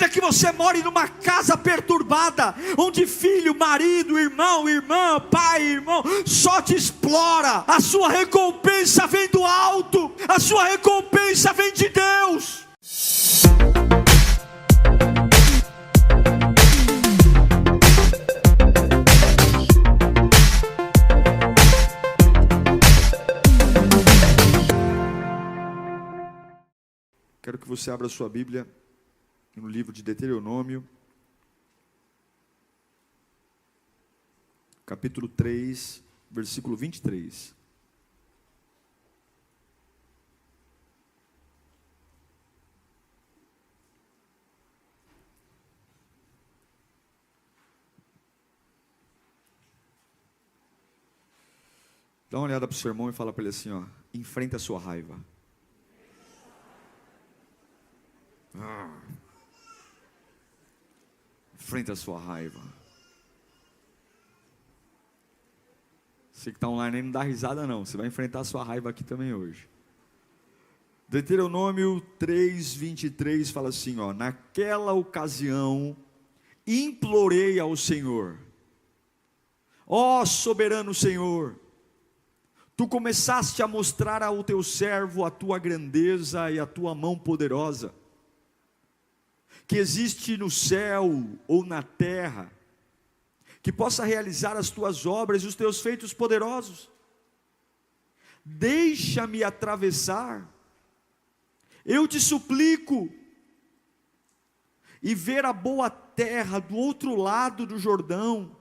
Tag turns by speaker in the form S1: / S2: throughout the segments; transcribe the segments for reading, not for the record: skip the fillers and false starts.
S1: ainda que você more numa casa perturbada, onde filho, marido, irmão, irmã, pai, irmão, só te explora, a sua recompensa vem do alto, a sua recompensa vem de Deus. Quero que você abra sua Bíblia no livro de Deuteronômio, capítulo 3, versículo 23. Dá uma olhada para o seu irmão e fala para ele assim, ó: enfrenta a sua raiva. Enfrenta a sua raiva. Você que está online aí não dá risada não, você vai enfrentar a sua raiva aqui também hoje. Deuteronômio 3:23 fala assim, ó: naquela ocasião implorei ao Senhor, ó soberano Senhor, tu começaste a mostrar ao teu servo a tua grandeza e a tua mão poderosa, que existe no céu ou na terra, que possa realizar as tuas obras e os teus feitos poderosos. Deixa-me atravessar, eu te suplico, e ver a boa terra do outro lado do Jordão,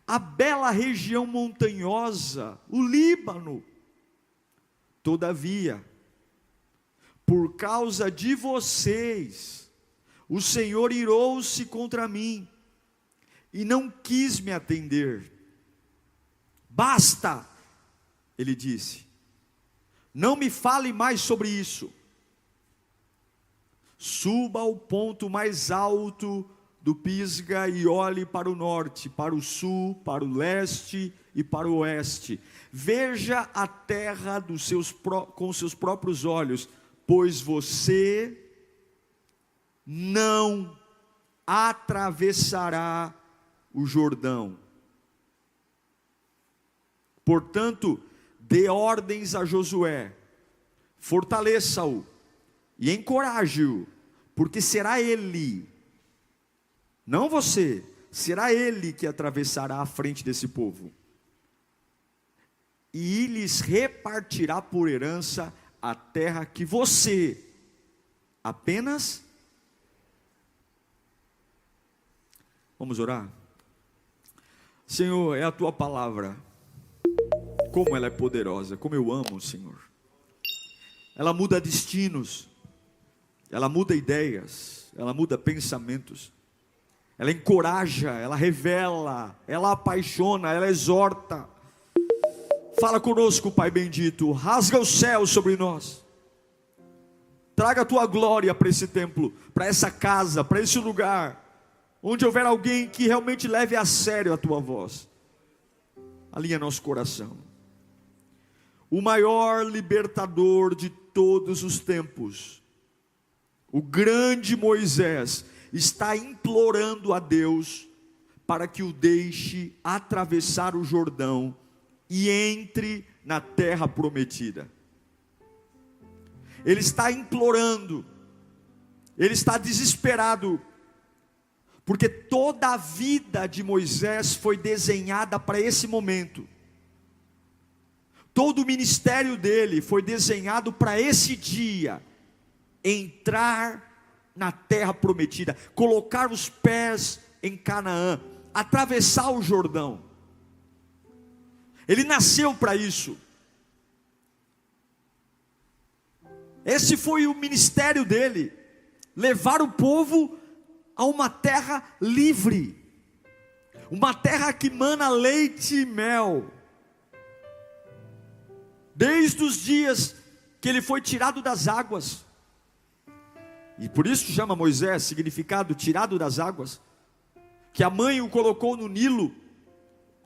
S1: a bela região montanhosa, o Líbano. Todavia, por causa de vocês, o Senhor irou-se contra mim, e não quis me atender. Basta, ele disse, não me fale mais sobre isso. Suba ao ponto mais alto do Pisga e olhe para o norte, para o sul, para o leste e para o oeste. Veja a terra com seus próprios olhos, pois você não atravessará o Jordão. Portanto, dê ordens a Josué, fortaleça-o e encoraje-o, porque será ele, não você, será ele que atravessará a frente desse povo, e lhes repartirá por herança a terra que você apenas... Vamos orar? Senhor, é a tua palavra, como ela é poderosa, como eu amo, Senhor. Ela muda destinos, ela muda ideias, ela muda pensamentos, ela encoraja, ela revela, ela apaixona, ela exorta. Fala conosco, Pai bendito, rasga o céu sobre nós, traga a tua glória para esse templo, para essa casa, para esse lugar, onde houver alguém que realmente leve a sério a tua voz. Alinha nosso coração. O maior libertador de todos os tempos, o grande Moisés, está implorando a Deus para que o deixe atravessar o Jordão e entre na terra prometida. Ele está implorando, ele está desesperado, porque toda a vida de Moisés foi desenhada para esse momento. Todo o ministério dele foi desenhado para esse dia, entrar na terra prometida, colocar os pés em Canaã, atravessar o Jordão. Ele nasceu para isso. Esse foi o ministério dele, levar o povo a uma terra livre, uma terra que mana leite e mel. Desde os dias que ele foi tirado das águas, e por isso chama Moisés, significado tirado das águas, que a mãe o colocou no Nilo.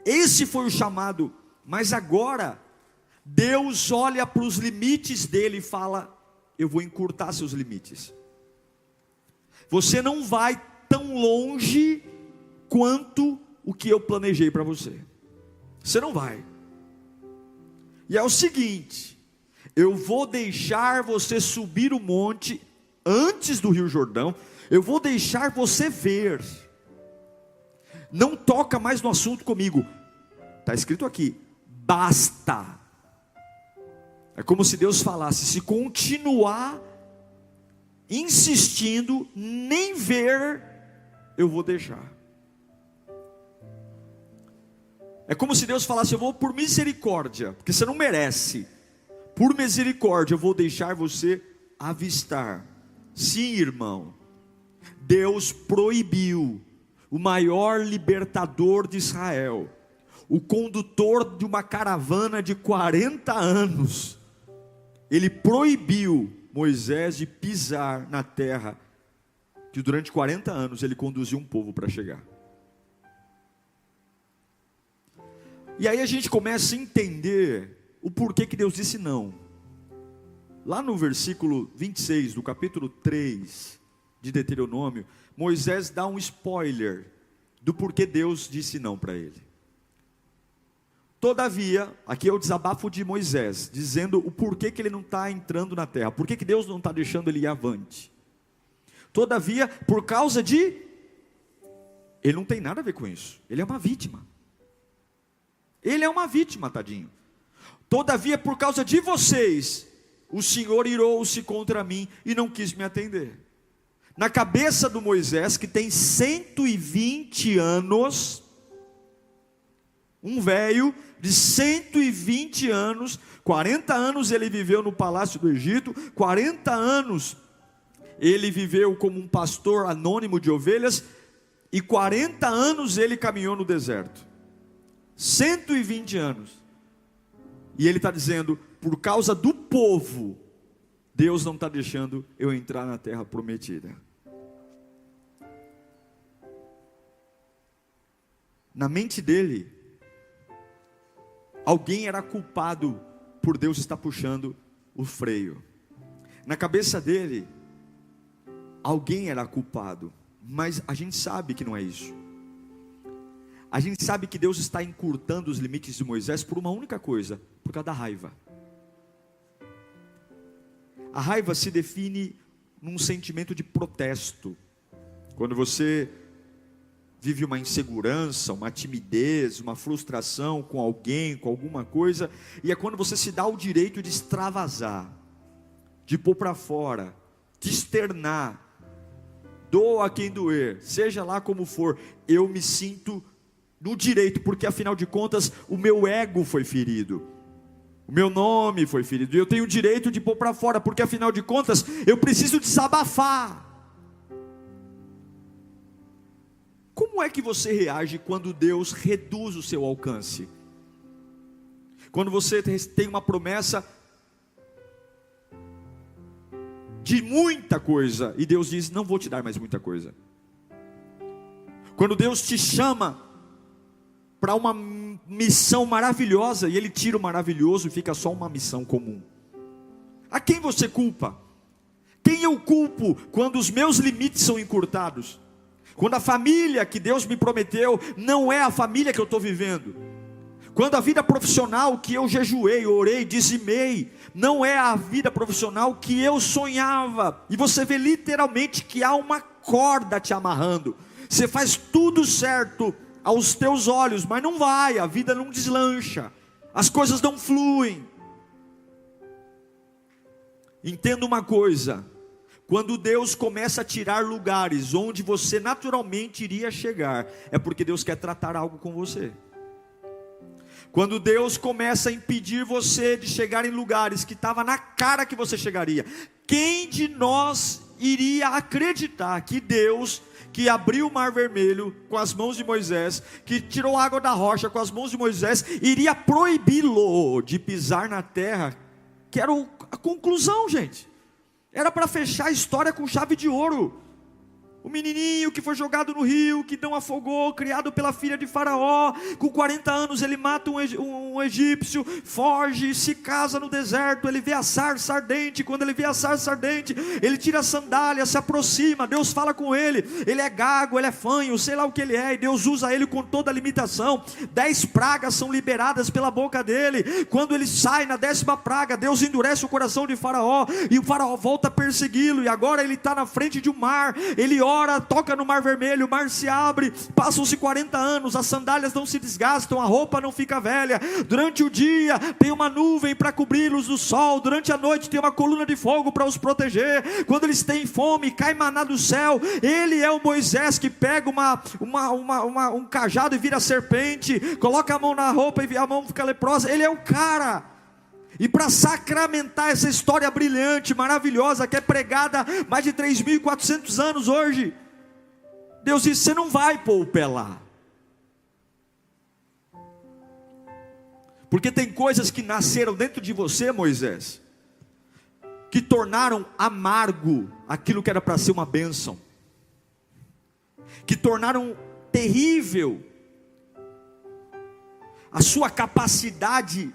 S1: Esse foi o chamado. Mas agora Deus olha para os limites dele e fala: eu vou encurtar seus limites. Você não vai tão longe quanto o que eu planejei para você. Você não vai. E é o seguinte: eu vou deixar você subir o monte antes do Rio Jordão. Eu vou deixar você ver. Não toca mais no assunto comigo. Está escrito aqui: basta. É como se Deus falasse: se continuar insistindo, nem ver eu vou deixar. É como se Deus falasse: eu vou por misericórdia, porque você não merece. Por misericórdia eu vou deixar você avistar. Sim, irmão, Deus proibiu o maior libertador de Israel, o condutor de uma caravana de 40 anos, ele proibiu Moisés de pisar na terra, que durante 40 anos ele conduziu um povo para chegar. E aí a gente começa a entender o porquê que Deus disse não. Lá no versículo 26 do capítulo 3 de Deuteronômio, Moisés dá um spoiler do porquê Deus disse não para ele. Todavia, aqui é o desabafo de Moisés, dizendo o porquê que ele não está entrando na terra, porquê que Deus não está deixando ele ir avante. Todavia, por causa de... ele não tem nada a ver com isso, ele é uma vítima. Ele é uma vítima, tadinho. Todavia, por causa de vocês, o Senhor irou-se contra mim e não quis me atender. Na cabeça do Moisés, que tem 120 anos, um velho de 120 anos, 40 anos ele viveu no palácio do Egito, 40 anos ele viveu como um pastor anônimo de ovelhas, e 40 anos ele caminhou no deserto. 120 anos. E ele está dizendo: por causa do povo, Deus não está deixando eu entrar na terra prometida. Na mente dele, alguém era culpado por Deus estar puxando o freio. Na cabeça dele, alguém era culpado. Mas a gente sabe que não é isso. A gente sabe que Deus está encurtando os limites de Moisés por uma única coisa: por causa da raiva. A raiva se define num sentimento de protesto. Quando você vive uma insegurança, uma timidez, uma frustração com alguém, com alguma coisa, e é quando você se dá o direito de extravasar, de pôr para fora, de externar, doa quem doer, seja lá como for, eu me sinto no direito, porque afinal de contas o meu ego foi ferido, o meu nome foi ferido, e eu tenho o direito de pôr para fora, porque afinal de contas eu preciso desabafar. Como é que você reage quando Deus reduz o seu alcance? Quando você tem uma promessa de muita coisa e Deus diz: não vou te dar mais muita coisa. Quando Deus te chama para uma missão maravilhosa e Ele tira o maravilhoso e fica só uma missão comum. A quem você culpa? Quem eu culpo quando os meus limites são encurtados? Quando a família que Deus me prometeu não é a família que eu estou vivendo. Quando a vida profissional que eu jejuei, orei, dizimei, não é a vida profissional que eu sonhava. E você vê literalmente que há uma corda te amarrando. Você faz tudo certo aos teus olhos, mas não vai, a vida não deslancha, as coisas não fluem. Entenda uma coisa: quando Deus começa a tirar lugares onde você naturalmente iria chegar, é porque Deus quer tratar algo com você. Quando Deus começa a impedir você de chegar em lugares que estava na cara que você chegaria, quem de nós iria acreditar que Deus, que abriu o mar vermelho com as mãos de Moisés, que tirou a água da rocha com as mãos de Moisés, iria proibi-lo de pisar na terra, que era a conclusão, gente? Era para fechar a história com chave de ouro. O menininho que foi jogado no rio, que não afogou, criado pela filha de Faraó, com 40 anos ele mata um egípcio, foge, se casa no deserto, ele vê a sarça ardente, quando ele vê a sarça ardente, ele tira a sandália, se aproxima, Deus fala com ele é gago, ele é fanho, sei lá o que ele é, e Deus usa ele com toda a limitação, 10 pragas são liberadas pela boca dele, quando ele sai na 10ª praga, Deus endurece o coração de Faraó, e o Faraó volta a persegui-lo, e agora ele está na frente de um mar, ele ora, toca no mar vermelho, o mar se abre, passam-se 40 anos, as sandálias não se desgastam, a roupa não fica velha, durante o dia tem uma nuvem para cobri-los do sol, durante a noite tem uma coluna de fogo para os proteger, quando eles têm fome, cai maná do céu, ele é o Moisés que pega um cajado e vira serpente, coloca a mão na roupa e a mão fica leprosa, ele é o cara. E para sacramentar essa história brilhante, maravilhosa, que é pregada há mais de 3.400 anos hoje, Deus disse: você não vai pôr o pé lá, porque tem coisas que nasceram dentro de você, Moisés, que tornaram amargo aquilo que era para ser uma bênção, que tornaram terrível a sua capacidade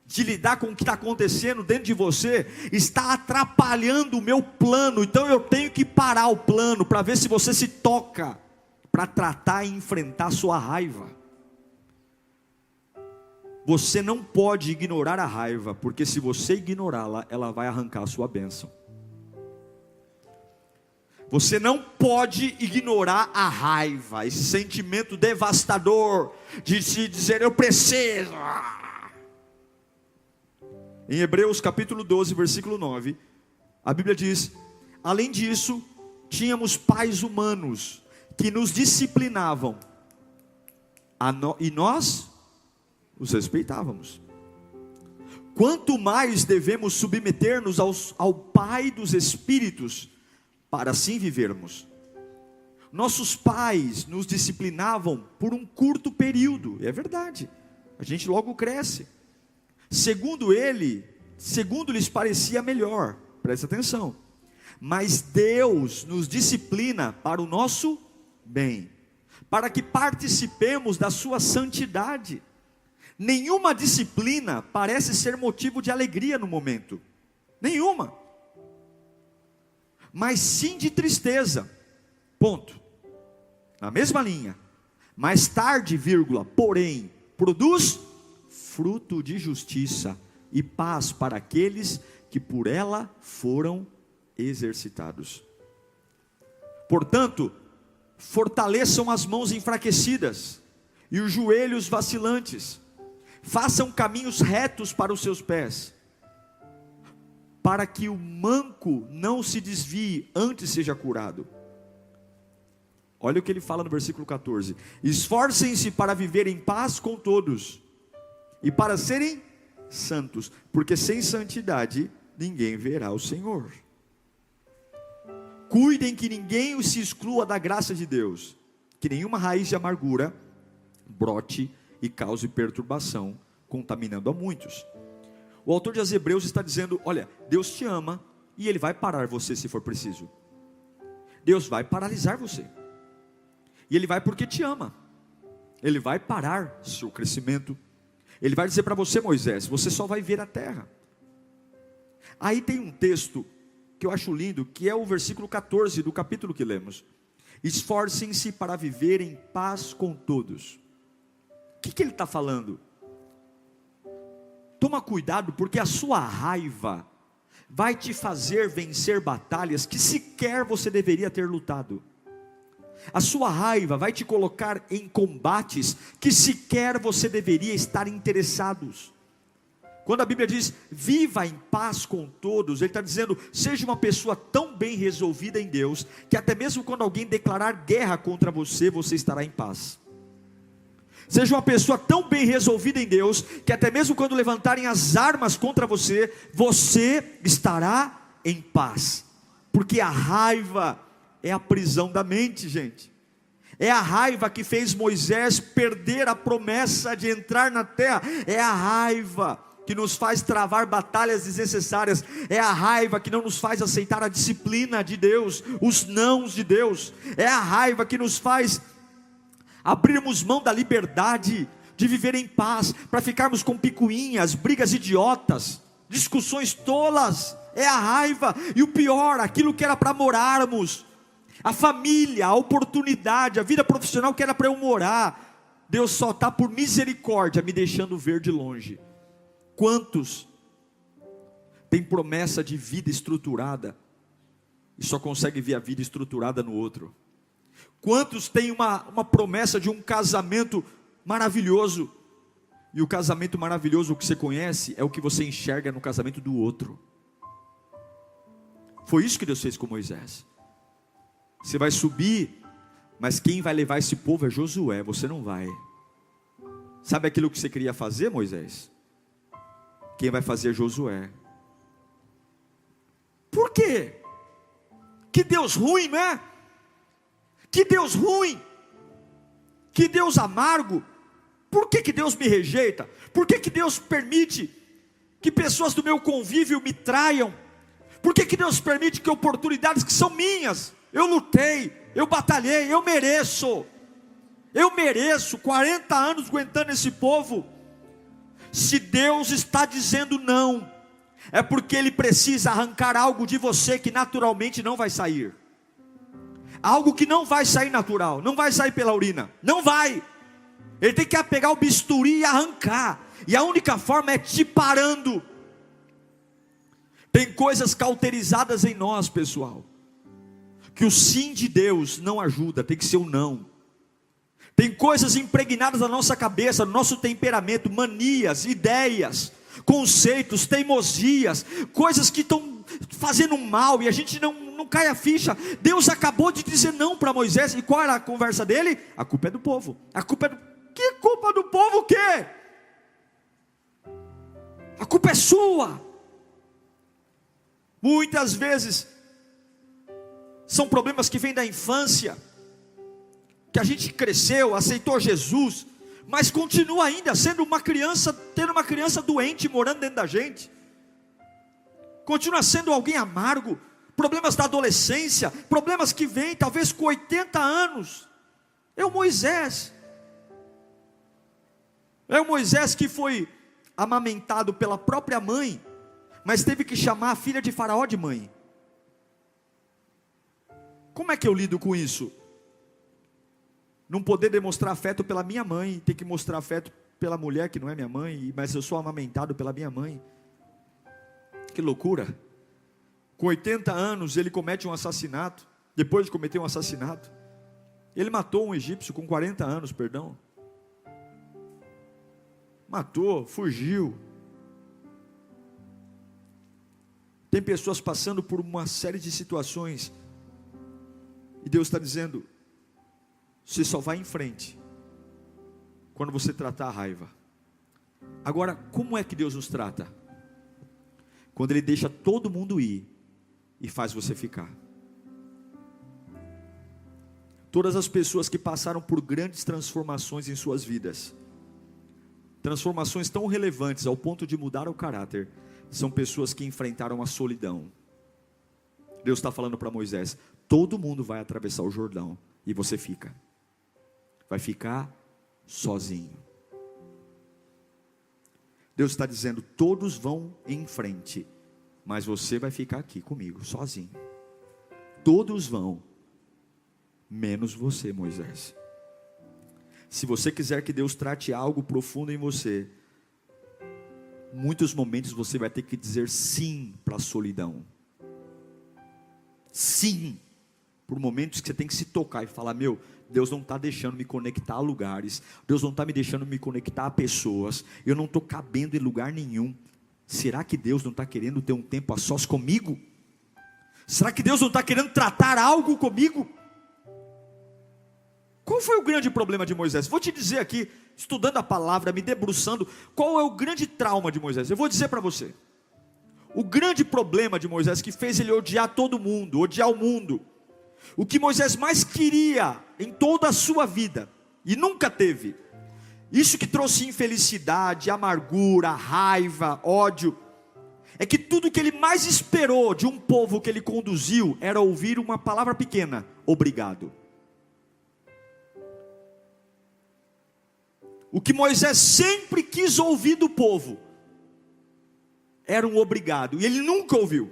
S1: de lidar com o que está acontecendo dentro de você, está atrapalhando o meu plano, então eu tenho que parar o plano, para ver se você se toca, para tratar e enfrentar a sua raiva. Você não pode ignorar a raiva, porque se você ignorá-la, ela vai arrancar a sua bênção. Você não pode ignorar a raiva, esse sentimento devastador, de se dizer eu preciso. Em Hebreus capítulo 12, versículo 9, a Bíblia diz: além disso, tínhamos pais humanos, que nos disciplinavam, e nós os respeitávamos. Quanto mais devemos submeter-nos ao Pai dos Espíritos, para assim vivermos. Nossos pais nos disciplinavam por um curto período, é verdade, a gente logo cresce, segundo lhes parecia melhor, presta atenção, mas Deus nos disciplina para o nosso bem, para que participemos da sua santidade. Nenhuma disciplina parece ser motivo de alegria no momento, nenhuma, mas sim de tristeza, ponto, na mesma linha. Mais tarde, porém, produz fruto de justiça e paz para aqueles que por ela foram exercitados. Portanto, fortaleçam as mãos enfraquecidas e os joelhos vacilantes, façam caminhos retos para os seus pés, para que o manco não se desvie, antes seja curado. Olha o que ele fala no versículo 14: esforcem-se para viver em paz com todos, e para serem santos, porque sem santidade ninguém verá o Senhor. Cuidem que ninguém se exclua da graça de Deus, que nenhuma raiz de amargura brote e cause perturbação, contaminando a muitos. O autor de Hebreus está dizendo: olha, Deus te ama, e Ele vai parar você se for preciso. Deus vai paralisar você, e Ele vai porque te ama. Ele vai parar seu crescimento. Ele vai dizer para você: Moisés, você só vai ver a terra. Aí tem um texto que eu acho lindo, que é o versículo 14 do capítulo que lemos: esforcem-se para viver em paz com todos. O que ele está falando? Toma cuidado, porque a sua raiva vai te fazer vencer batalhas que sequer você deveria ter lutado. A sua raiva vai te colocar em combates que sequer você deveria estar interessados. Quando a Bíblia diz viva em paz com todos, ele está dizendo: seja uma pessoa tão bem resolvida em Deus, que até mesmo quando alguém declarar guerra contra você, você estará em paz. Seja uma pessoa tão bem resolvida em Deus, que até mesmo quando levantarem as armas contra você, você estará em paz. Porque a raiva é a prisão da mente, gente. É a raiva que fez Moisés perder a promessa de entrar na terra. É a raiva que nos faz travar batalhas desnecessárias. É a raiva que não nos faz aceitar a disciplina de Deus, os nãos de Deus. É a raiva que nos faz abrirmos mão da liberdade de viver em paz, para ficarmos com picuinhas, brigas idiotas, discussões tolas. É a raiva. E o pior, aquilo que era para morarmos, a família, a oportunidade, a vida profissional que era para eu morar, Deus só está por misericórdia me deixando ver de longe. Quantos tem promessa de vida estruturada e só consegue ver a vida estruturada no outro? Quantos tem uma promessa de um casamento maravilhoso, e o casamento maravilhoso que você conhece é o que você enxerga no casamento do outro? Foi isso que Deus fez com Moisés. Você vai subir, mas quem vai levar esse povo é Josué, você não vai. Sabe aquilo que você queria fazer, Moisés? Quem vai fazer é Josué. Por quê? Que Deus ruim, não é? Que Deus ruim, que Deus amargo. Por que Deus me rejeita? Por que Deus permite que pessoas do meu convívio me traiam? Por que Deus permite que oportunidades que são minhas, eu lutei, eu batalhei, eu mereço 40 anos aguentando esse povo? Se Deus está dizendo não, é porque Ele precisa arrancar algo de você que naturalmente não vai sair. Algo que não vai sair natural, não vai sair pela urina, não vai. Ele tem que pegar o bisturi e arrancar, e a única forma é te parando. Tem coisas cauterizadas em nós, pessoal, que o sim de Deus não ajuda, tem que ser o não. Tem coisas impregnadas na nossa cabeça, no nosso temperamento, manias, ideias, conceitos, teimosias, coisas que estão fazendo mal e a gente não cai a ficha. Deus acabou de dizer não para Moisés, e qual era a conversa dele? A culpa é do povo. A culpa é do... Que culpa do povo o quê? A culpa é sua. Muitas vezes são problemas que vêm da infância, que a gente cresceu, aceitou Jesus, mas continua ainda sendo uma criança, tendo uma criança doente morando dentro da gente, continua sendo alguém amargo, problemas da adolescência, problemas que vêm talvez com 80 anos, é o Moisés que foi amamentado pela própria mãe, mas teve que chamar a filha de Faraó de mãe. Como é que eu lido com isso? Não poder demonstrar afeto pela minha mãe, ter que mostrar afeto pela mulher que não é minha mãe, mas eu sou amamentado pela minha mãe. Que loucura. Com 80 anos ele comete um assassinato. Depois de cometer um assassinato, ele matou um egípcio com 40 anos, perdão. Matou, fugiu. Tem pessoas passando por uma série de situações, e Deus está dizendo: você só vai em frente quando você tratar a raiva. Agora, como é que Deus nos trata? Quando Ele deixa todo mundo ir e faz você ficar. Todas as pessoas que passaram por grandes transformações em suas vidas, transformações tão relevantes ao ponto de mudar o caráter, são pessoas que enfrentaram a solidão. Deus está falando para Moisés: todo mundo vai atravessar o Jordão e você fica. Vai ficar sozinho. Deus está dizendo: todos vão em frente, mas você vai ficar aqui comigo, sozinho. Todos vão, menos você, Moisés. Se você quiser que Deus trate algo profundo em você, muitos momentos você vai ter que dizer sim para a solidão. Sim, por momentos que você tem que se tocar e falar: meu, Deus não está deixando me conectar a lugares, Deus não está me deixando me conectar a pessoas, eu não estou cabendo em lugar nenhum. Será que Deus não está querendo ter um tempo a sós comigo? Será que Deus não está querendo tratar algo comigo? Qual foi o grande problema de Moisés? Vou te dizer aqui, estudando a palavra, me debruçando, qual é o grande trauma de Moisés? Eu vou dizer para você. O grande problema de Moisés, que fez ele odiar todo mundo, odiar o mundo, o que Moisés mais queria em toda a sua vida, e nunca teve, Isso que trouxe infelicidade, amargura, raiva, ódio, é que tudo que ele mais esperou de um povo que ele conduziu era ouvir uma palavra pequena: obrigado. O que Moisés sempre quis ouvir do povo era um obrigado, e ele nunca ouviu.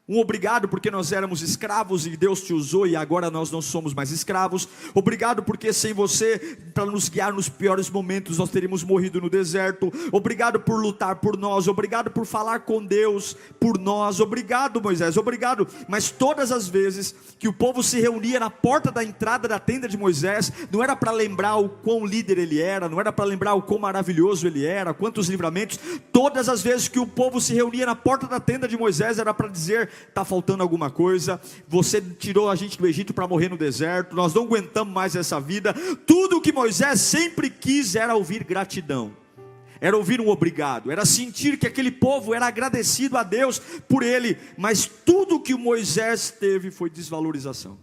S1: Um obrigado porque nós éramos escravos e Deus te usou e agora nós não somos mais escravos. Obrigado porque sem você, para nos guiar nos piores momentos, nós teríamos morrido no deserto. Obrigado por lutar por nós. Obrigado por falar com Deus por nós. Obrigado, Moisés, obrigado. Mas todas as vezes que o povo se reunia na porta da entrada da tenda de Moisés, não era para lembrar o quão líder ele era, não era para lembrar o quão maravilhoso ele era, quantos livramentos. Todas as vezes que o povo se reunia na porta da tenda de Moisés, era para dizer: está faltando alguma coisa, você tirou a gente do Egito para morrer no deserto, nós não aguentamos mais essa vida. Tudo o que Moisés sempre quis era ouvir gratidão, era ouvir um obrigado, era sentir que aquele povo era agradecido a Deus por ele. Mas tudo que Moisés teve foi desvalorização.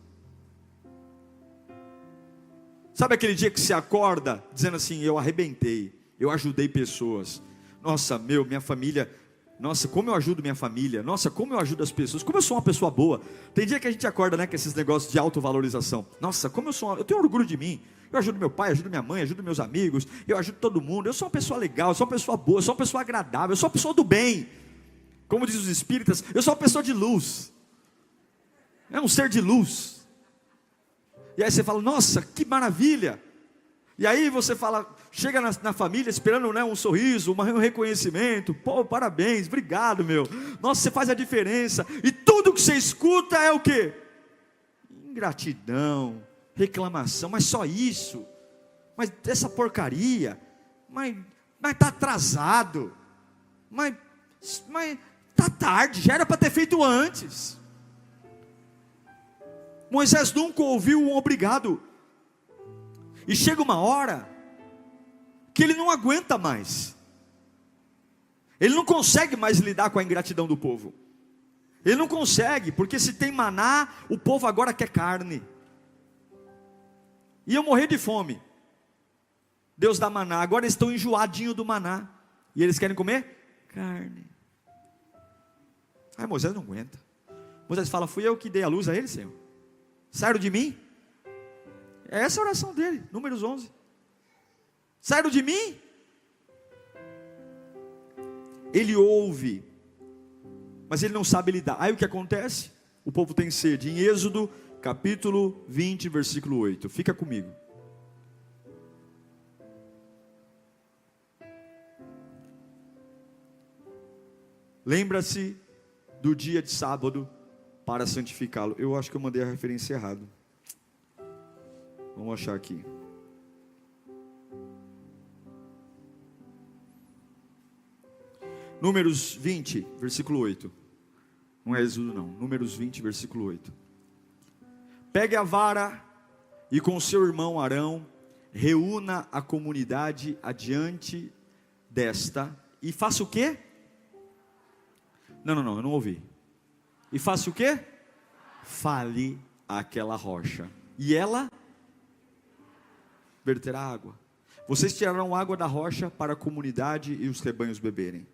S1: Sabe aquele dia que se acorda dizendo assim: eu arrebentei, eu ajudei pessoas, nossa, minha família, nossa, como eu ajudo minha família, nossa, como eu ajudo as pessoas, como eu sou uma pessoa boa. Tem dia que a gente acorda, né, com esses negócios de autovalorização. Nossa, como eu tenho orgulho de mim, eu ajudo meu pai, ajudo minha mãe, ajudo meus amigos, eu ajudo todo mundo, eu sou uma pessoa legal, eu sou uma pessoa boa, eu sou uma pessoa agradável, eu sou uma pessoa do bem. Como diz os espíritas, eu sou uma pessoa de luz, é um ser de luz. E aí você fala: nossa, que maravilha. E aí você fala, chega na família esperando, né, um sorriso, um reconhecimento. Pô, parabéns, obrigado, meu. Nossa, você faz a diferença. E tudo que você escuta é o quê? Ingratidão, reclamação. Mas só isso? Mas essa porcaria? Mas está atrasado? Mas está tarde, já era para ter feito antes. Moisés nunca ouviu um obrigado. E chega uma hora que ele não aguenta mais. Ele não consegue mais lidar com a ingratidão do povo. Ele não consegue, porque se tem maná, o povo agora quer carne. Iam morrer de fome. Deus dá maná, agora eles estão enjoadinhos do maná. E eles querem comer carne. Aí Moisés não aguenta. Moisés fala: fui eu que dei a luz a eles, Senhor. Saíram de mim? É essa a oração dele, Números 11. Saíram de mim? Ele ouve, mas ele não sabe lidar. Aí o que acontece? O povo tem sede. Em Êxodo capítulo 20, versículo 8. Fica comigo. Lembra-se do dia de sábado para santificá-lo. Eu acho que eu mandei a referência errada. Vamos achar aqui. Números 20, versículo 8. Não é Êxodo não. Números 20, versículo 8. Pegue a vara e com seu irmão Arão reúna a comunidade adiante desta e faça o quê? Não, eu não ouvi. E faça o quê? Fale aquela rocha e ela verterá água. Vocês tirarão água da rocha para a comunidade e os rebanhos beberem.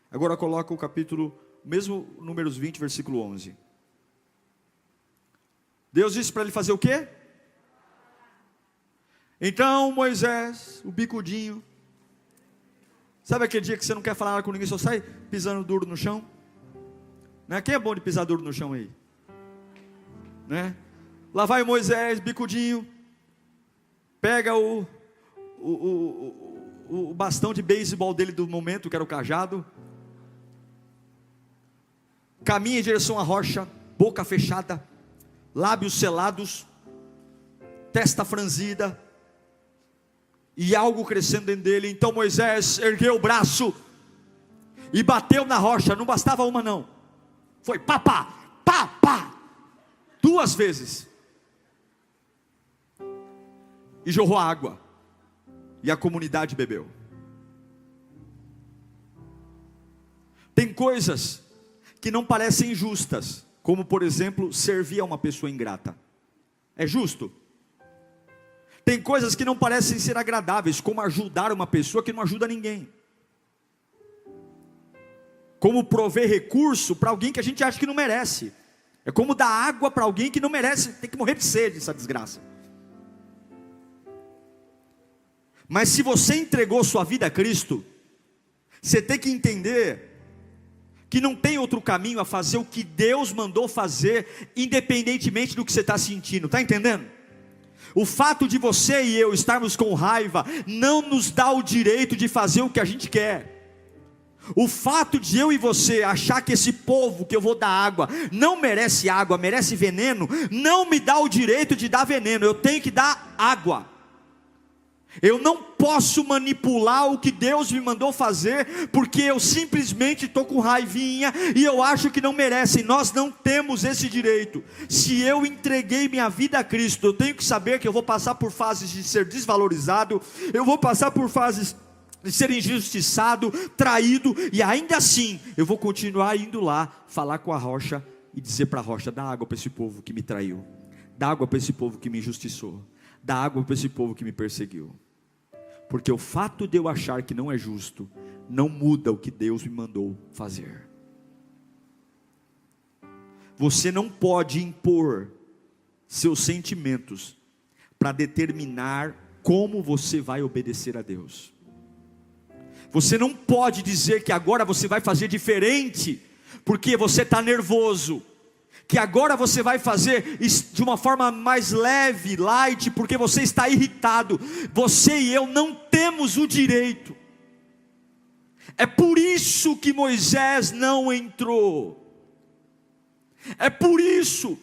S1: Agora coloca o capítulo, mesmo Números 20, versículo 11. Deus disse para ele fazer o quê? Então Moisés, o bicudinho, sabe aquele dia que você não quer falar nada com ninguém, só sai pisando duro no chão? Né? Quem é bom de pisar duro no chão aí? Né? Lá vai Moisés, bicudinho, pega o bastão de beisebol dele do momento, que era o cajado, caminha em direção à rocha, boca fechada, lábios selados, testa franzida, e algo crescendo dentro dele. Então Moisés ergueu o braço e bateu na rocha. Não bastava uma não, foi pá, pá, pá, pá, 2 vezes, e jorrou água, e a comunidade bebeu. Tem coisas que não parecem justas, como por exemplo, servir a uma pessoa ingrata. É justo? Tem coisas que não parecem ser agradáveis, como ajudar uma pessoa que não ajuda ninguém. Como prover recurso para alguém que a gente acha que não merece. É como dar água para alguém que não merece, tem que morrer de sede, essa desgraça. Mas se você entregou sua vida a Cristo, você tem que entender que não tem outro caminho a fazer o que Deus mandou fazer, independentemente do que você está sentindo, está entendendo? O fato de você e eu estarmos com raiva, não nos dá o direito de fazer o que a gente quer. O fato de eu e você achar que esse povo que eu vou dar água, não merece água, merece veneno, não me dá o direito de dar veneno, eu tenho que dar água. Eu não posso manipular o que Deus me mandou fazer, porque eu simplesmente estou com raivinha, e eu acho que não merecem. Nós não temos esse direito. Se eu entreguei minha vida a Cristo, eu tenho que saber que eu vou passar por fases de ser desvalorizado, eu vou passar por fases de ser injustiçado, traído, e ainda assim, eu vou continuar indo lá, falar com a rocha, e dizer para a rocha: dá água para esse povo que me traiu, dá água para esse povo que me injustiçou, dá água para esse povo que me perseguiu. Porque o fato de eu achar que não é justo, não muda o que Deus me mandou fazer. Você não pode impor seus sentimentos para determinar como você vai obedecer a Deus. Você não pode dizer que agora você vai fazer diferente, porque você está nervoso, que agora você vai fazer de uma forma mais leve, light, porque você está irritado. Você e eu não temos o direito. É por isso que Moisés não entrou. É por isso,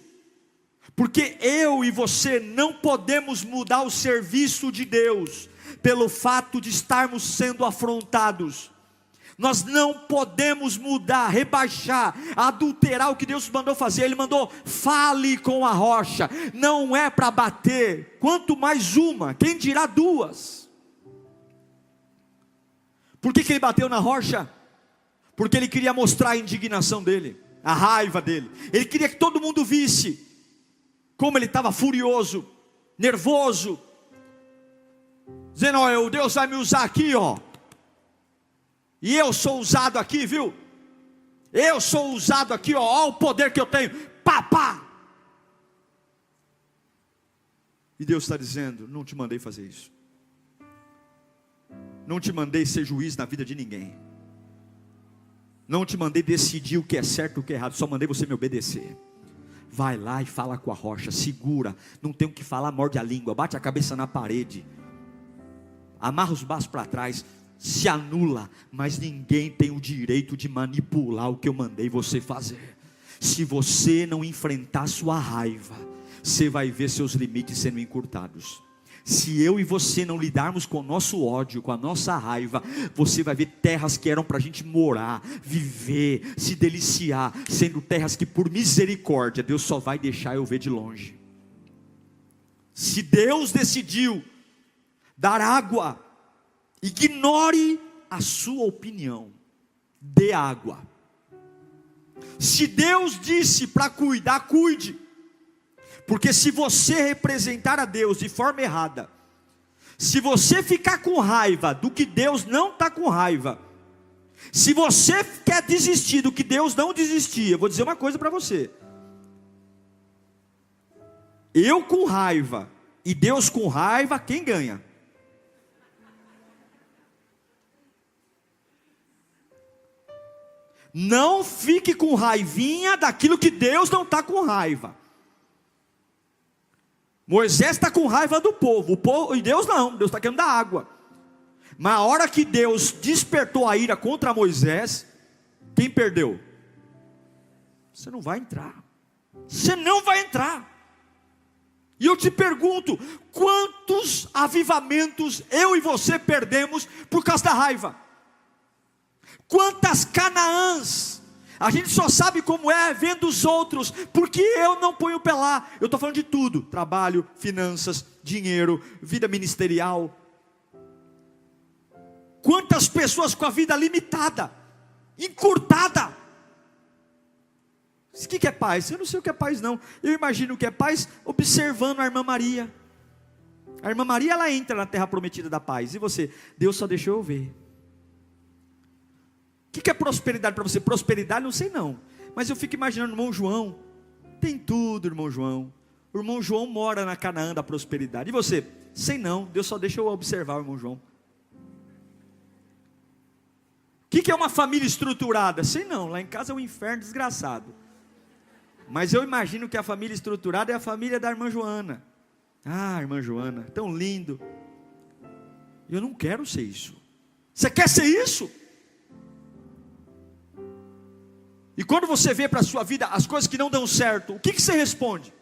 S1: porque eu e você não podemos mudar o serviço de Deus, pelo fato de estarmos sendo afrontados. Nós não podemos mudar, rebaixar, adulterar o que Deus mandou fazer. Ele mandou: fale com a rocha. Não é para bater, quanto mais uma, quem dirá duas. Por que ele bateu na rocha? Porque ele queria mostrar a indignação dele, a raiva dele. Ele queria que todo mundo visse como ele estava furioso, nervoso, dizendo: ó, Deus vai me usar aqui, ó. E eu sou usado aqui, viu? Eu sou usado aqui, ó. Olha o poder que eu tenho. Pá, pá. E Deus está dizendo: não te mandei fazer isso. Não te mandei ser juiz na vida de ninguém. Não te mandei decidir o que é certo e o que é errado. Só mandei você me obedecer. Vai lá e fala com a rocha. Segura. Não tem o que falar, morde a língua. Bate a cabeça na parede. Amarra os braços para trás. Se anula, mas ninguém tem o direito de manipular o que eu mandei você fazer. Se você não enfrentar sua raiva, você vai ver seus limites sendo encurtados. Se eu e você não lidarmos com o nosso ódio, com a nossa raiva, você vai ver terras que eram para a gente morar, viver, se deliciar, sendo terras que por misericórdia Deus só vai deixar eu ver de longe. Se Deus decidiu dar água, ignore a sua opinião, dê água. Se Deus disse para cuidar, cuide. Porque se você representar a Deus de forma errada, se você ficar com raiva do que Deus não está com raiva, se você quer desistir do que Deus não desistia, eu vou dizer uma coisa para você: eu com raiva e Deus com raiva, quem ganha? Não fique com raivinha daquilo que Deus não está com raiva. Moisés está com raiva do povo, e Deus não, Deus está querendo dar água. Mas a hora que Deus despertou a ira contra Moisés, quem perdeu? Você não vai entrar. Você não vai entrar. E eu te pergunto, quantos avivamentos eu e você perdemos por causa da raiva? Quantas Canaãs a gente só sabe como é vendo os outros, porque eu não ponho o pé lá. Eu estou falando de tudo: trabalho, finanças, dinheiro, vida ministerial. Quantas pessoas com a vida limitada, encurtada. O que é paz? Eu não sei o que é paz não. Eu imagino o que é paz observando a irmã Maria. A irmã Maria, ela entra na terra prometida da paz. E você? Deus só deixou eu ver. O que é prosperidade para você? Prosperidade, não sei não. Mas eu fico imaginando o irmão João. Tem tudo, irmão João. O irmão João mora na Canaã da prosperidade. E você? Sei não, Deus só deixa eu observar o irmão João. O que é uma família estruturada? Sei não, lá em casa é um inferno desgraçado. Mas eu imagino que a família estruturada é a família da irmã Joana. Ah, irmã Joana, tão lindo. Eu não quero ser isso. Você quer ser isso? E quando você vê para a sua vida as coisas que não dão certo, o que você responde?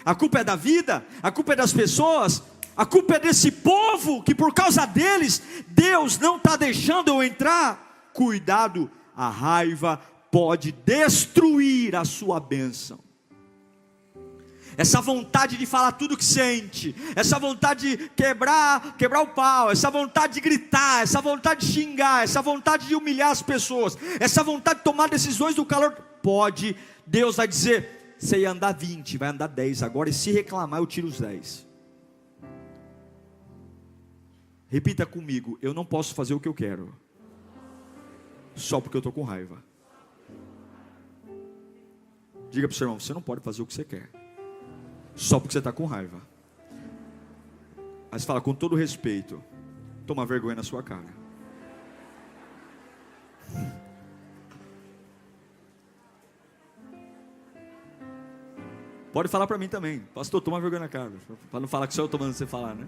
S1: A culpa é da vida? A culpa é das pessoas? A culpa é desse povo que por causa deles, Deus não está deixando eu entrar? Cuidado, a raiva pode destruir a sua bênção. Essa vontade de falar tudo que sente, essa vontade de quebrar o pau, essa vontade de gritar, essa vontade de xingar, essa vontade de humilhar as pessoas, essa vontade de tomar decisões do calor, pode, Deus vai dizer, você ia andar 20, vai andar 10 agora, e se reclamar eu tiro os 10. Repita comigo, eu não posso fazer o que eu quero, só porque eu estou com raiva. Diga para o seu irmão, você não pode fazer o que você quer, só porque você está com raiva. Aí você fala com todo respeito, toma vergonha na sua cara. Pode falar para mim também, pastor, toma vergonha na cara, para não falar que só eu estou mandando você falar, né?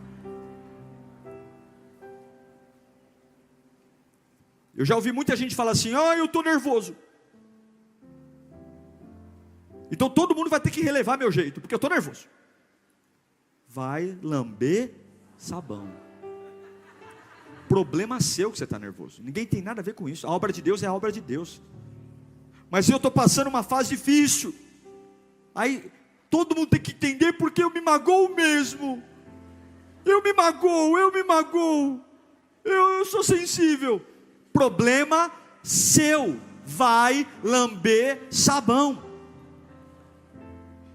S1: Eu já ouvi muita gente falar assim, eu estou nervoso. Então todo mundo vai ter que relevar meu jeito, porque eu estou nervoso. Vai lamber sabão. Problema seu que você está nervoso. Ninguém tem nada a ver com isso. A obra de Deus é a obra de Deus. Mas eu estou passando uma fase difícil. Aí todo mundo tem que entender porque eu me magoo mesmo. Eu me magoo. Eu sou sensível. Problema seu. Vai lamber sabão.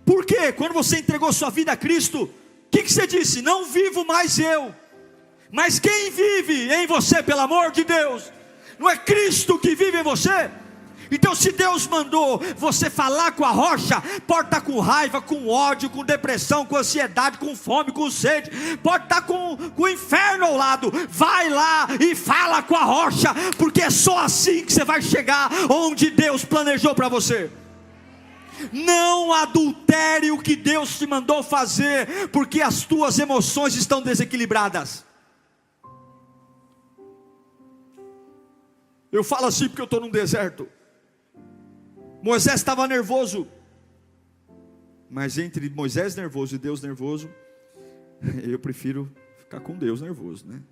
S1: Por quê? Quando você entregou sua vida a Cristo, o que você disse? Não vivo mais eu, mas quem vive em você, pelo amor de Deus? Não é Cristo que vive em você? Então se Deus mandou você falar com a rocha, pode estar com raiva, com ódio, com depressão, com ansiedade, com fome, com sede, pode estar com o inferno ao lado, vai lá e fala com a rocha, porque é só assim que você vai chegar onde Deus planejou para você. Não adultere o que Deus te mandou fazer, porque as tuas emoções estão desequilibradas. Eu falo assim porque eu estou num deserto. Moisés estava nervoso, mas entre Moisés nervoso e Deus nervoso, eu prefiro ficar com Deus nervoso, né?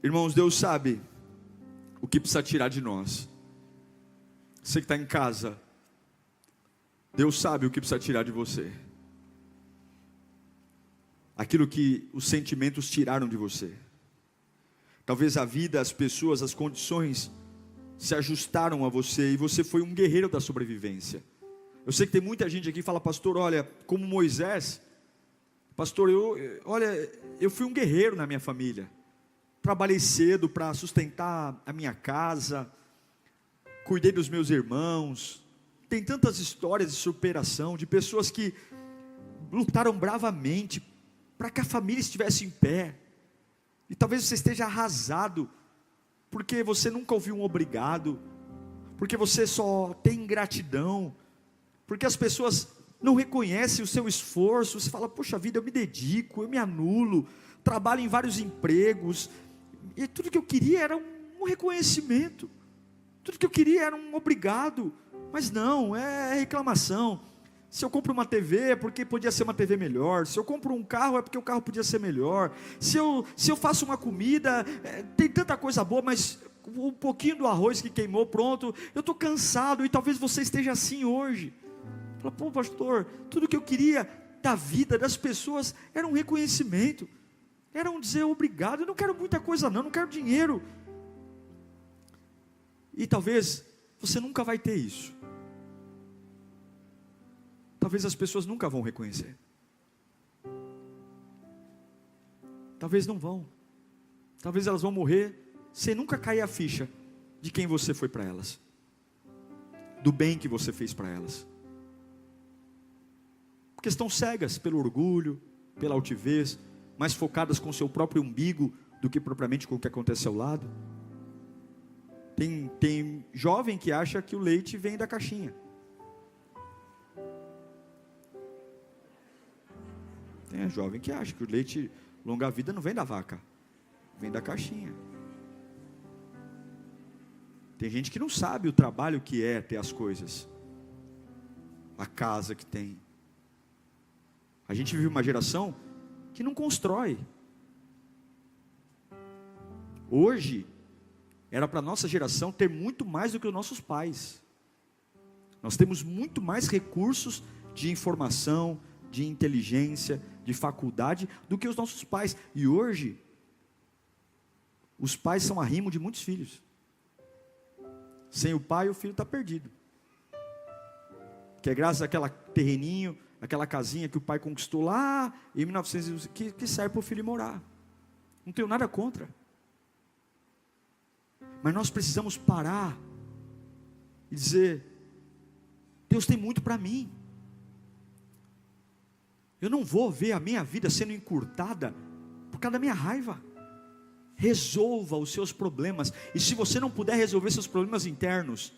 S1: Irmãos, Deus sabe o que precisa tirar de nós. Você que está em casa, Deus sabe o que precisa tirar de você. Aquilo que os sentimentos tiraram de você. Talvez a vida, as pessoas, as condições se ajustaram a você e você foi um guerreiro da sobrevivência. Eu sei que tem muita gente aqui que fala, pastor, olha, como Moisés, pastor, eu fui um guerreiro na minha família. Trabalhei cedo para sustentar a minha casa, cuidei dos meus irmãos. Tem tantas histórias de superação, de pessoas que lutaram bravamente para que a família estivesse em pé. E talvez você esteja arrasado, porque você nunca ouviu um obrigado, porque você só tem ingratidão, porque as pessoas não reconhecem o seu esforço. Você fala, poxa vida, eu me dedico, eu me anulo, trabalho em vários empregos, e tudo que eu queria era um reconhecimento. Tudo que eu queria era um obrigado, mas não, é reclamação. Se eu compro uma TV é porque podia ser uma TV melhor, se eu compro um carro é porque o carro podia ser melhor, se eu faço uma comida, tem tanta coisa boa, mas um pouquinho do arroz que queimou, pronto, eu estou cansado. E talvez você esteja assim hoje. Fala, pô pastor, tudo que eu queria da vida, das pessoas, era um reconhecimento, era um dizer obrigado. Eu não quero muita coisa não quero dinheiro. E talvez você nunca vai ter isso. Talvez as pessoas nunca vão reconhecer. talvez não vão. Talvez elas vão morrer sem nunca cair a ficha de quem você foi para elas, do bem que você fez para elas. Porque estão cegas pelo orgulho, pela altivez, mais focadas com o seu próprio umbigo do que propriamente com o que acontece ao lado. Tem jovem que acha que o leite vem da caixinha. Tem jovem que acha que o leite longa-vida não vem da vaca, vem da caixinha. Tem gente que não sabe o trabalho que é ter as coisas, a casa que tem. A gente vive uma geração que não constrói. Hoje, era para a nossa geração ter muito mais do que os nossos pais. Nós temos muito mais recursos de informação, de inteligência, de faculdade, do que os nossos pais. E hoje, os pais são arrimo de muitos filhos. Sem o pai, o filho está perdido. Que é graças àquele terreninho, aquela casinha que o pai conquistou lá em 1900, que serve para o filho morar. Não tenho nada contra. Mas nós precisamos parar e dizer: Deus tem muito para mim. Eu não vou ver a minha vida sendo encurtada por causa da minha raiva. Resolva os seus problemas. E se você não puder resolver seus problemas internos,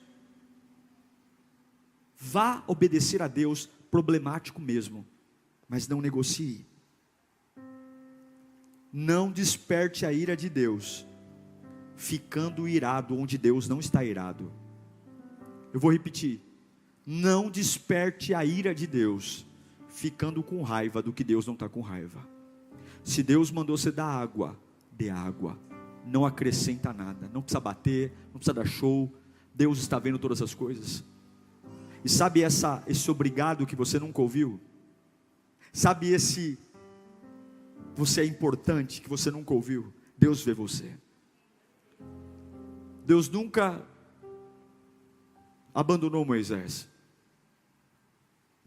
S1: vá obedecer a Deus, problemático mesmo, mas não negocie. Não desperte a ira de Deus ficando irado onde Deus não está irado. Eu vou repetir: não desperte a ira de Deus ficando com raiva do que Deus não está com raiva. Se Deus mandou você dar água, dê água, não acrescenta nada, não precisa bater, não precisa dar show. Deus está vendo todas as coisas. E sabe esse obrigado que você nunca ouviu? Sabe esse você é importante que você nunca ouviu? Deus vê você. Deus nunca abandonou Moisés,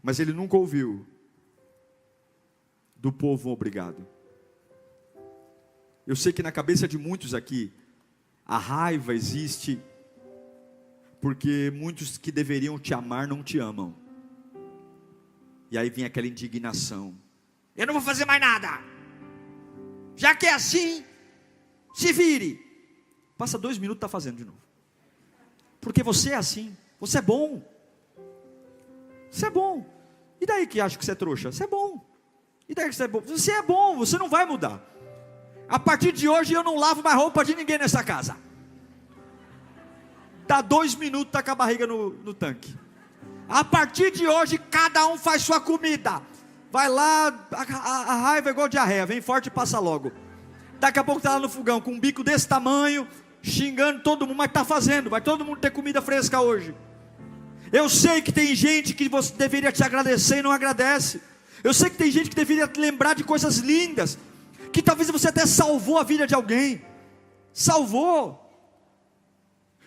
S1: mas ele nunca ouviu do povo um obrigado. Eu sei que na cabeça de muitos aqui, a raiva existe porque muitos que deveriam te amar não te amam. E aí vem aquela indignação: eu não vou fazer mais nada, já que é assim, se vire. Passa 2 minutos, está fazendo de novo. Porque você é assim, você é bom. Você é bom. E daí que acha que você é trouxa? Você é bom. E daí que você é bom? Você é bom, você não vai mudar. A partir de hoje eu não lavo mais roupa de ninguém nessa casa. Dá 2 minutos, está com a barriga no tanque. A partir de hoje cada um faz sua comida. Vai lá, a raiva é igual diarreia, vem forte e passa logo. Daqui a pouco está lá no fogão com um bico desse tamanho, xingando todo mundo, mas está fazendo. Vai todo mundo ter comida fresca hoje. Eu sei que tem gente que você deveria te agradecer e não agradece. Eu sei que tem gente que deveria te lembrar de coisas lindas, que talvez você até salvou a vida de alguém. Salvou.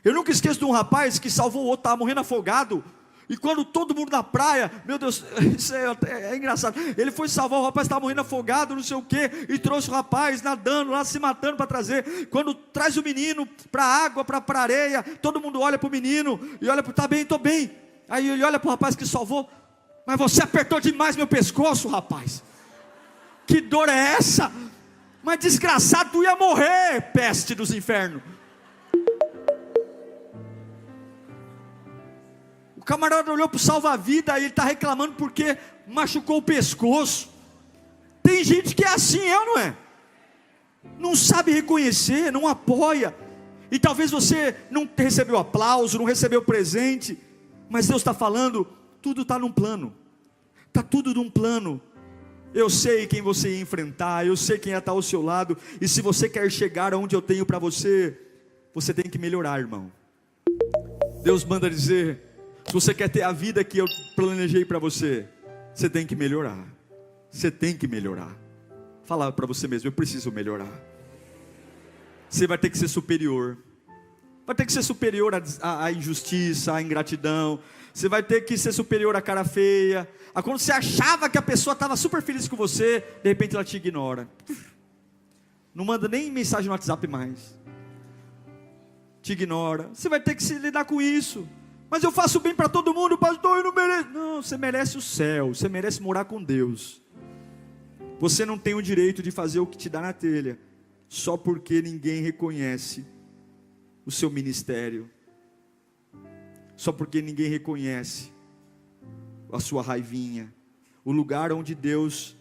S1: Eu nunca esqueço de um rapaz que salvou o outro, estava morrendo afogado. E quando todo mundo na praia, meu Deus, isso é engraçado. Ele foi salvar o rapaz, estava morrendo afogado, não sei o quê, e trouxe o rapaz nadando lá, se matando para trazer. Quando traz o menino para a água, para a areia, todo mundo olha para o menino e olha para: tá bem, estou bem. Aí ele olha para o rapaz que salvou: mas você apertou demais meu pescoço, rapaz. Que dor é essa? Mas desgraçado, tu ia morrer, peste dos infernos. O camarada olhou para o salva-vida e ele está reclamando porque machucou o pescoço. Tem gente que é assim, não é? Não sabe reconhecer, não apoia. E talvez você não recebeu aplauso, não recebeu presente, mas Deus está falando: tudo está num plano. Está tudo num plano. Eu sei quem você ia enfrentar, eu sei quem ia estar ao seu lado. E se você quer chegar aonde eu tenho para você, você tem que melhorar, irmão. Deus manda dizer: se você quer ter a vida que eu planejei para você, você tem que melhorar. Você tem que melhorar. Fala para você mesmo: eu preciso melhorar. Você vai ter que ser superior. Vai ter que ser superior à injustiça, à ingratidão. Você vai ter que ser superior à cara feia. A quando você achava que a pessoa estava super feliz com você, de repente ela te ignora. Não manda nem mensagem no WhatsApp mais. Te ignora. Você vai ter que se lidar com isso. Mas eu faço bem para todo mundo, pastor, eu não mereço. Não, você merece o céu. Você merece morar com Deus. Você não tem o direito de fazer o que te dá na telha, só porque ninguém reconhece o seu ministério. Só porque ninguém reconhece a sua raivinha. O lugar onde Deus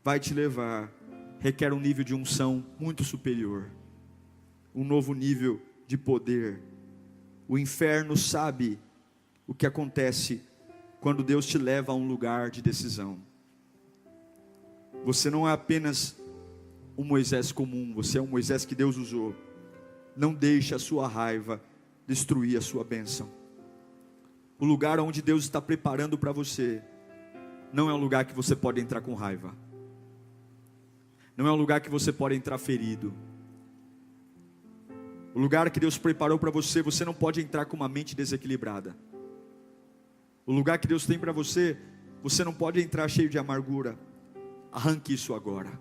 S1: vai te levar requer um nível de unção muito superior, um novo nível de poder. O inferno sabe o que acontece quando Deus te leva a um lugar de decisão. Você não é apenas um Moisés comum, você é um Moisés que Deus usou. Não deixe a sua raiva destruir a sua bênção. O lugar onde Deus está preparando para você não é um lugar que você pode entrar com raiva. Não é um lugar que você pode entrar ferido. O lugar que Deus preparou para você, você não pode entrar com uma mente desequilibrada. O lugar que Deus tem para você, você não pode entrar cheio de amargura. Arranque isso agora.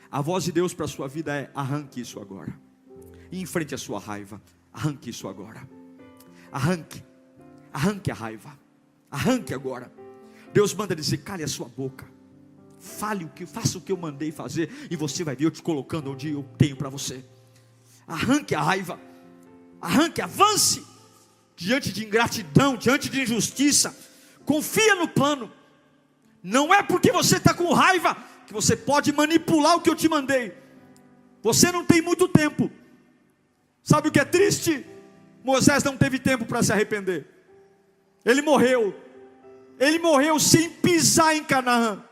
S1: A voz de Deus para a sua vida é: arranque isso agora. E enfrente a sua raiva. Arranque isso agora. Arranque a raiva. Arranque agora. Deus manda dizer: cale a sua boca. Faça o que eu mandei fazer, e você vai ver eu te colocando onde eu tenho para você. Arranque a raiva. Arranque, avance diante de ingratidão, diante de injustiça. Confia no plano. Não é porque você está com raiva que você pode manipular o que eu te mandei. Você não tem muito tempo. Sabe o que é triste? Moisés não teve tempo para se arrepender. Ele morreu sem pisar em Canaã.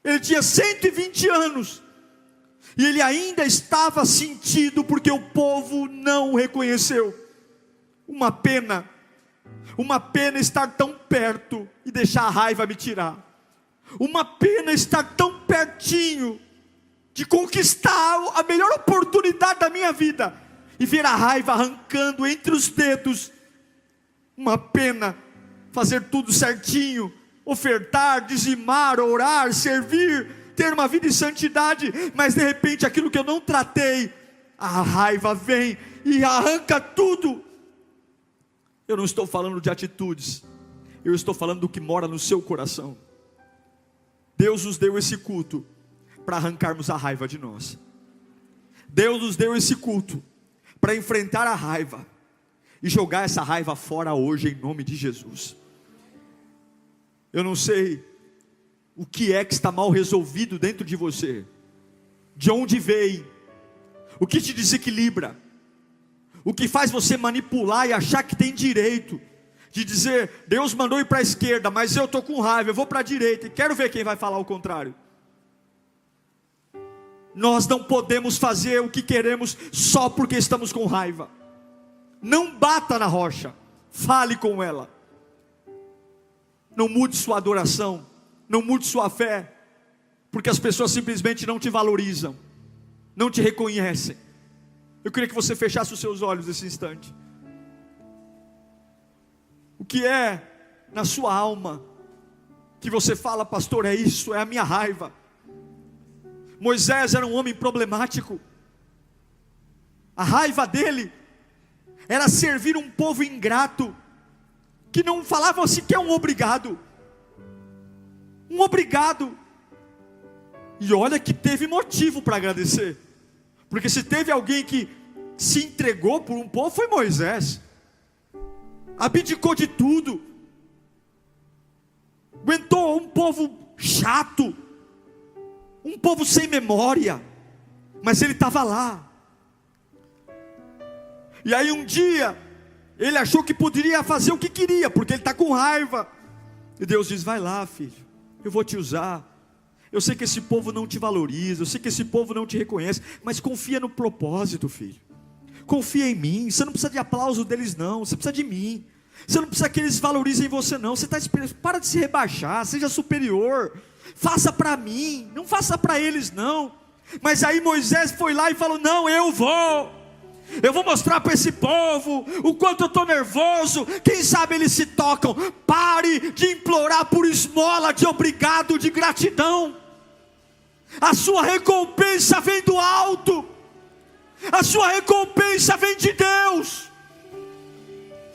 S1: Ele tinha 120 anos. E ele ainda estava sentido porque o povo não o reconheceu. Uma pena estar tão perto e deixar a raiva me tirar. Uma pena estar tão pertinho de conquistar a melhor oportunidade da minha vida e ver a raiva arrancando entre os dedos. Uma pena fazer tudo certinho, ofertar, dizimar, orar, servir, ter uma vida em santidade, mas de repente aquilo que eu não tratei, a raiva vem e arranca tudo. Eu não estou falando de atitudes, eu estou falando do que mora no seu coração. Deus nos deu esse culto para arrancarmos a raiva de nós. Deus nos deu esse culto para enfrentar a raiva e jogar essa raiva fora hoje em nome de Jesus. Eu não sei o que é que está mal resolvido dentro de você, de onde vem, o que te desequilibra, o que faz você manipular e achar que tem direito de dizer: Deus mandou ir para a esquerda, mas eu estou com raiva, eu vou para a direita, e quero ver quem vai falar o contrário. Nós não podemos fazer o que queremos só porque estamos com raiva. Não bata na rocha, fale com ela. Não mude sua adoração, não mude sua fé, porque as pessoas simplesmente não te valorizam, não te reconhecem. Eu queria que você fechasse os seus olhos nesse instante. O que é na sua alma que você fala: pastor, é isso, é a minha raiva? Moisés era um homem problemático. A raiva dele era servir um povo ingrato, que não falava sequer um obrigado. Um obrigado. E olha que teve motivo para agradecer, porque se teve alguém que se entregou por um povo, foi Moisés. Abdicou de tudo, aguentou um povo chato, um povo sem memória, mas ele estava lá. E aí um dia ele achou que poderia fazer o que queria, porque ele está com raiva, e Deus diz: vai lá, filho, eu vou te usar. Eu sei que esse povo não te valoriza, eu sei que esse povo não te reconhece, mas confia no propósito, filho. Confia em mim. Você não precisa de aplauso deles não, você precisa de mim. Você não precisa que eles valorizem você não. Você está esperando. Para de se rebaixar, seja superior. Faça para mim, não faça para eles não. Mas aí Moisés foi lá e falou: não, eu vou mostrar para esse povo o quanto eu estou nervoso. Quem sabe eles se tocam. Pare de implorar por esmola, de obrigado, de gratidão. A sua recompensa vem do alto. A sua recompensa vem de Deus.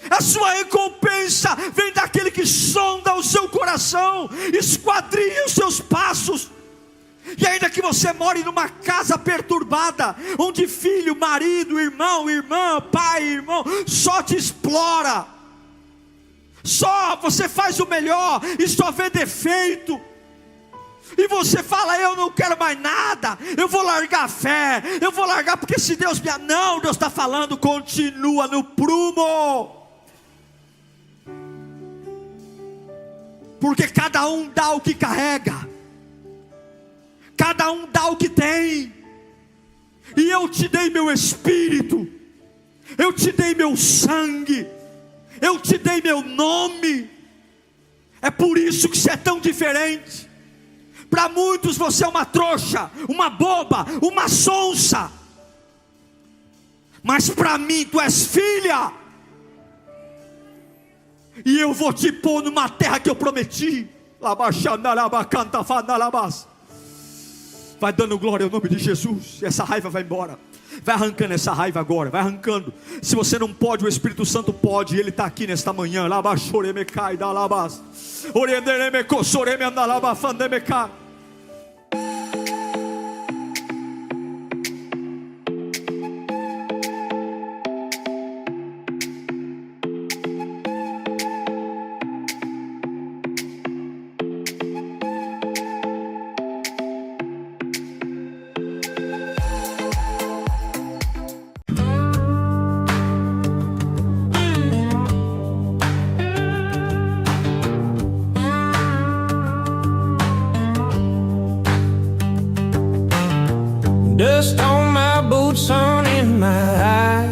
S1: A sua recompensa vem daquele que sonda o seu coração, esquadrinha os seus passos. E ainda que você more numa casa perturbada, onde filho, marido, irmão, irmã, pai, irmão, só te explora, só você faz o melhor e só vê defeito, e você fala: eu não quero mais nada, eu vou largar a fé, eu vou largar porque se Deus me... Não, Deus está falando: continua no prumo. Porque cada um dá o que carrega, cada um dá o que tem. E eu te dei meu espírito, eu te dei meu sangue, eu te dei meu nome. É por isso que você é tão diferente. Para muitos você é uma trouxa, uma boba, uma sonsa. Mas para mim tu és filha. E eu vou te pôr numa terra que eu prometi. Vai dando glória ao nome de Jesus. Essa raiva vai embora. Vai arrancando essa raiva agora. Vai arrancando. Se você não pode, o Espírito Santo pode. Ele está aqui nesta manhã.
S2: Dust on my boots, sun in my eyes.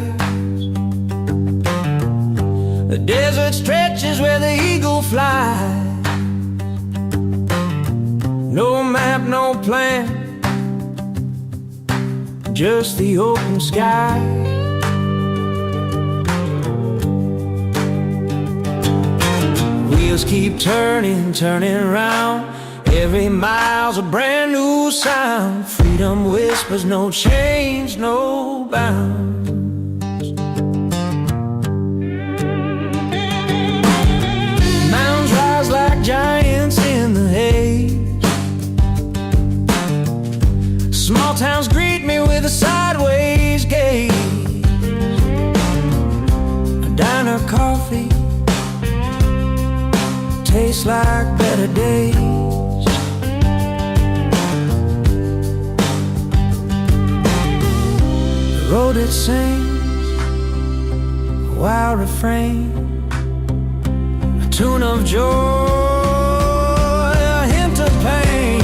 S2: The desert stretches where the eagle flies. No map, no plan, just the open sky. Wheels keep turning, turning round. Every mile's a brand new sound. Freedom whispers, no change, no bounds. Mountains rise like giants in the haze. Small towns greet me with a sideways gaze. A diner coffee tastes like better days. The road it sings a wild refrain, a tune of joy, a hint of pain.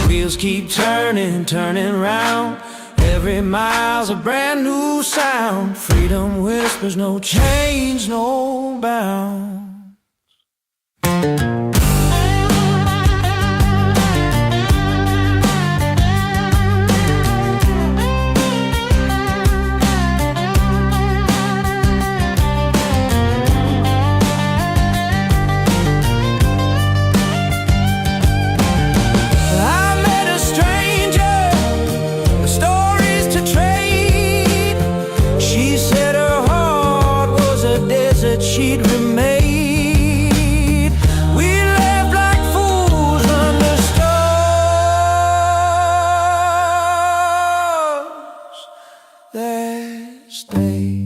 S2: Wheels keep turning, turning round. Every mile's a brand new sound. Freedom whispers, no change, no bounds. She'd remain. We left like fools under stars that stayed.